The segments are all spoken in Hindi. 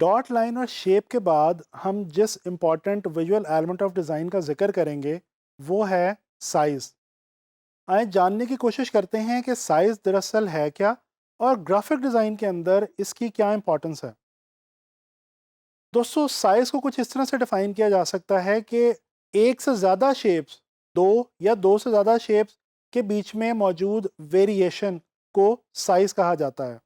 डॉट लाइन और शेप के बाद हम जिस important visual element of design का जिक्र करेंगे वो है साइज़। आइए जानने की कोशिश करते हैं कि साइज़ दरअसल है क्या और ग्राफिक डिज़ाइन के अंदर इसकी क्या इंपॉर्टेंस है। दोस्तों, साइज़ को कुछ इस तरह से डिफ़ाइन किया जा सकता है कि एक से ज़्यादा शेप्स, दो या दो से ज़्यादा शेप्स के बीच में मौजूद वेरिएशन को साइज़ कहा जाता है।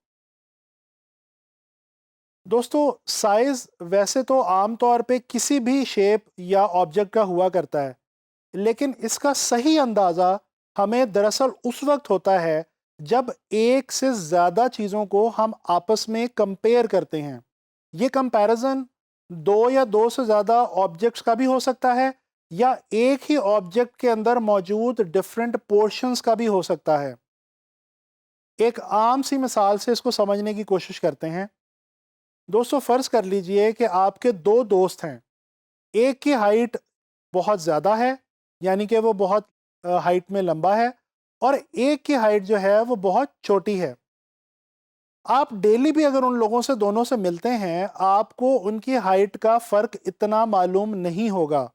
दोस्तों, साइज़ वैसे तो आम तौर पे किसी भी शेप या ऑब्जेक्ट का हुआ करता है, लेकिन इसका सही अंदाज़ा हमें दरअसल उस वक्त होता है जब एक से ज़्यादा चीज़ों को हम आपस में कंपेयर करते हैं। ये कंपैरिजन दो या दो से ज़्यादा ऑब्जेक्ट्स का भी हो सकता है या एक ही ऑब्जेक्ट के अंदर मौजूद डिफरेंट पोर्शंस का भी हो सकता है। एक आम सी मिसाल से इसको समझने की कोशिश करते हैं। दोस्तों, फ़र्ज़ कर लीजिए कि आपके दो दोस्त हैं। एक की हाइट बहुत ज़्यादा है, यानी कि वो बहुत हाइट में लंबा है, और एक की हाइट जो है वो बहुत छोटी है। आप डेली भी अगर उन लोगों से दोनों से मिलते हैं, आपको उनकी हाइट का फ़र्क इतना मालूम नहीं होगा।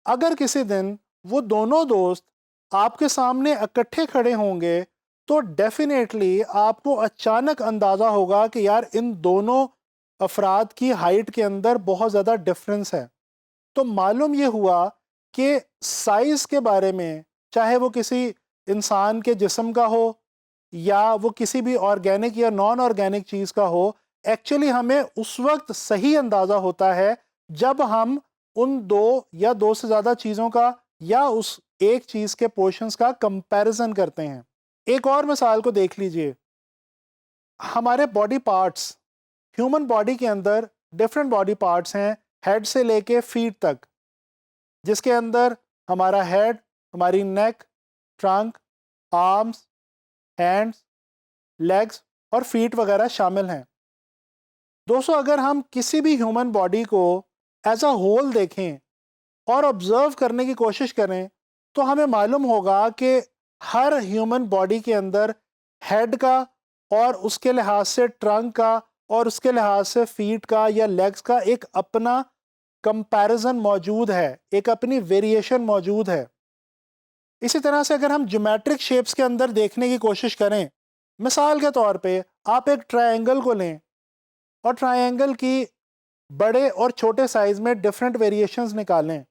अगर किसी दिन वो दोनों दोस्त आपके सामने इकट्ठे खड़े होंगे, तो डेफ़िनेटली आपको अचानक अंदाज़ा होगा कि यार इन दोनों अफ़राद की हाइट के अंदर बहुत ज़्यादा डिफ़रेंस है। तो मालूम ये हुआ कि साइज़ के बारे में, चाहे वो किसी इंसान के जिस्म का हो या वो किसी भी ऑर्गेनिक या नॉन ऑर्गेनिक चीज़ का हो, एक्चुअली हमें उस वक्त सही अंदाज़ा होता है जब हम उन दो या दो से ज़्यादा चीज़ों का या उस एक चीज़ के पोर्शंस का कंपैरिजन करते हैं। एक और मिसाल को देख लीजिए। हमारे बॉडी पार्ट्स, ह्यूमन बॉडी के अंदर डिफरेंट बॉडी पार्ट्स हैं, हेड से लेके फीट तक, जिसके अंदर हमारा हेड, हमारी नेक, ट्रंक, आर्म्स, हैंड्स, लेग्स और फीट वगैरह शामिल हैं। दोस्तों, अगर हम किसी भी ह्यूमन बॉडी को एज अ होल देखें और ऑब्जर्व करने की कोशिश करें, तो हमें मालूम होगा कि हर ह्यूमन बॉडी के अंदर हेड का और उसके लिहाज से ट्रंक का और उसके लिहाज से फीट का या लेग्स का एक अपना कंपैरिजन मौजूद है, एक अपनी वेरिएशन मौजूद है। इसी तरह से अगर हम ज्योमेट्रिक शेप्स के अंदर देखने की कोशिश करें, मिसाल के तौर पे आप एक ट्रायंगल को लें और ट्रायंगल की बड़े और छोटे साइज में डिफरेंट वेरिएशंस निकालें,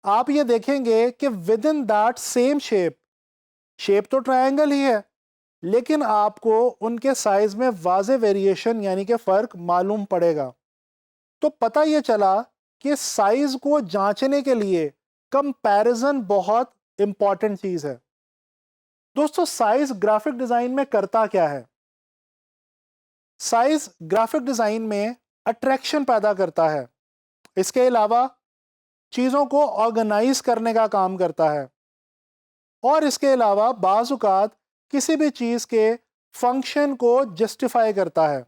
आप ये देखेंगे कि with in that same shape, shape तो ट्रायंगल ही है, लेकिन आपको उनके साइज में वाज़े वेरिएशन यानी कि फ़र्क मालूम पड़ेगा। तो पता ये चला कि साइज को जांचने के लिए कंपैरिजन बहुत इंपॉर्टेंट चीज़ है। दोस्तों, साइज ग्राफिक डिज़ाइन में करता क्या है? साइज ग्राफिक डिज़ाइन में अट्रैक्शन पैदा करता है। इसके अलावा चीज़ों को ऑर्गेनाइज करने का काम करता है, और इसके अलावा बाज़ औक़ात किसी भी चीज़ के फंक्शन को जस्टिफाई करता है।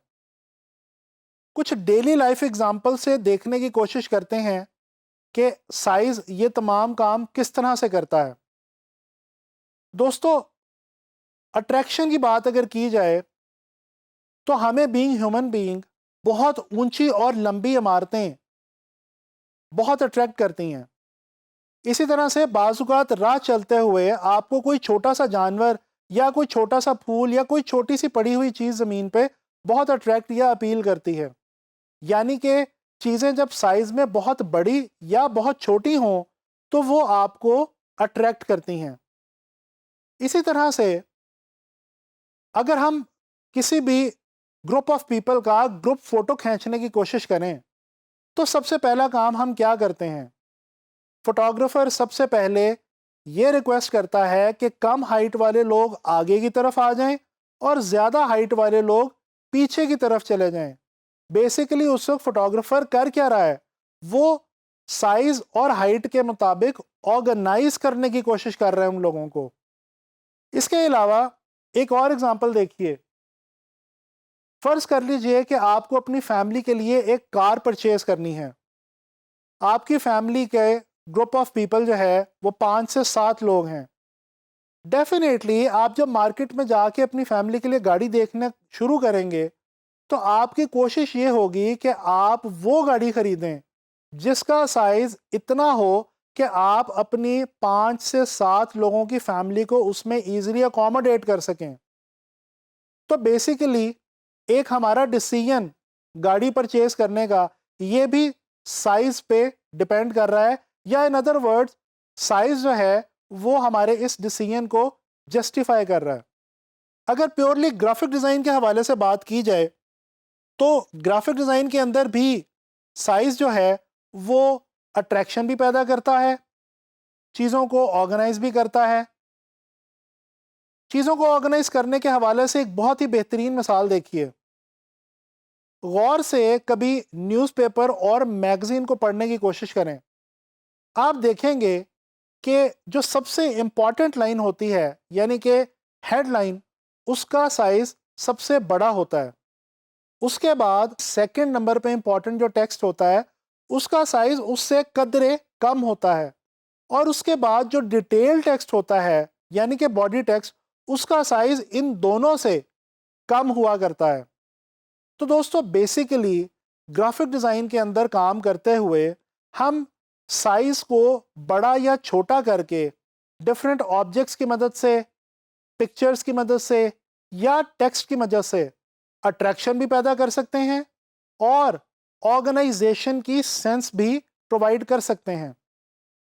कुछ डेली लाइफ एग्जांपल से देखने की कोशिश करते हैं कि साइज ये तमाम काम किस तरह से करता है। दोस्तों, अट्रैक्शन की बात अगर की जाए, तो हमें बीइंग ह्यूमन बीइंग बहुत ऊंची और लंबी इमारतें बहुत अट्रैक्ट करती हैं। इसी तरह से बाज़-औक़ात राह चलते हुए आपको कोई छोटा सा जानवर या कोई छोटा सा फूल या कोई छोटी सी पड़ी हुई चीज़ ज़मीन पे बहुत अट्रैक्ट या अपील करती है। यानी कि चीज़ें जब साइज़ में बहुत बड़ी या बहुत छोटी हों, तो वो आपको अट्रैक्ट करती हैं। इसी तरह से अगर हम किसी भी ग्रुप ऑफ पीपल का ग्रुप फ़ोटो खींचने की कोशिश करें, तो सबसे पहला काम हम क्या करते हैं? फोटोग्राफर सबसे पहले ये रिक्वेस्ट करता है कि कम हाइट वाले लोग आगे की तरफ आ जाएं और ज़्यादा हाइट वाले लोग पीछे की तरफ चले जाएं। बेसिकली उस वक्त फोटोग्राफर कर क्या रहा है? वो साइज और हाइट के मुताबिक ऑर्गेनाइज करने की कोशिश कर रहे हैं उन लोगों को। इसके अलावा एक और एग्जांपल देखिए। फ़र्ज़ कर लीजिए कि आपको अपनी फैमिली के लिए एक कार परचेज़ करनी है। आपकी फैमिली के ग्रुप ऑफ पीपल जो है वो 5 से 7 लोग हैं। डेफिनेटली आप जब मार्केट में जाके अपनी फैमिली के लिए गाड़ी देखना शुरू करेंगे, तो आपकी कोशिश ये होगी कि आप वो गाड़ी खरीदें जिसका साइज इतना हो कि आप अपनी 5 से 7 लोगों की फैमिली को उसमें इजीली अकोमोडेट कर सकें। तो बेसिकली एक हमारा डिसीजन गाड़ी परचेज करने का ये भी साइज पे डिपेंड कर रहा है, या इन अदर वर्ड्स साइज जो है वो हमारे इस डिसीजन को जस्टिफाई कर रहा है। अगर प्योरली ग्राफिक डिज़ाइन के हवाले से बात की जाए तो ग्राफिक डिज़ाइन के अंदर भी साइज जो है वो अट्रैक्शन भी पैदा करता है, चीज़ों को ऑर्गेनाइज भी करता है। चीज़ों को ऑर्गेनाइज करने के हवाले से एक बहुत ही बेहतरीन मिसाल देखिए। गौर से कभी न्यूज़पेपर और मैगज़ीन को पढ़ने की कोशिश करें। आप देखेंगे कि जो सबसे इम्पॉर्टेंट लाइन होती है यानी कि हेडलाइन, उसका साइज सबसे बड़ा होता है। उसके बाद सेकंड नंबर पे इम्पॉर्टेंट जो टेक्स्ट होता है उसका साइज उससे कदरे कम होता है, और उसके बाद जो डिटेल टेक्स्ट होता है यानी कि बॉडी टेक्स्ट, उसका साइज इन दोनों से कम हुआ करता है। तो दोस्तों बेसिकली ग्राफिक डिज़ाइन के अंदर काम करते हुए हम साइज को बड़ा या छोटा करके डिफरेंट ऑब्जेक्ट्स की मदद से, पिक्चर्स की मदद से या टेक्स्ट की मदद से अट्रैक्शन भी पैदा कर सकते हैं और ऑर्गेनाइजेशन की सेंस भी प्रोवाइड कर सकते हैं।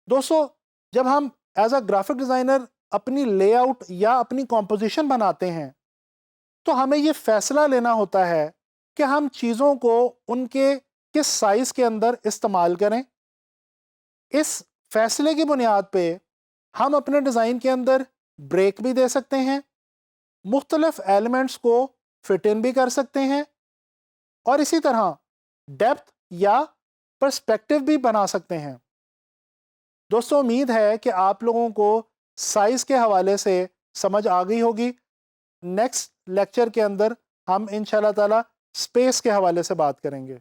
दोस्तों जब हम एज अ ग्राफिक डिज़ाइनर अपनी लेआउट या अपनी कॉम्पोजिशन बनाते हैं तो हमें ये फैसला लेना होता है कि हम चीज़ों को उनके किस साइज़ के अंदर इस्तेमाल करें। इस फैसले की बुनियाद पे हम अपने डिज़ाइन के अंदर ब्रेक भी दे सकते हैं, मुख्तलिफ एलिमेंट्स को फिट इन भी कर सकते हैं और इसी तरह डेप्थ या पर्सपेक्टिव भी बना सकते हैं। दोस्तों उम्मीद है कि आप लोगों को साइज़ के हवाले से समझ आ गई होगी। नेक्स्ट लेक्चर के अंदर हम इंशाल्लाह ताला स्पेस के हवाले से बात करेंगे।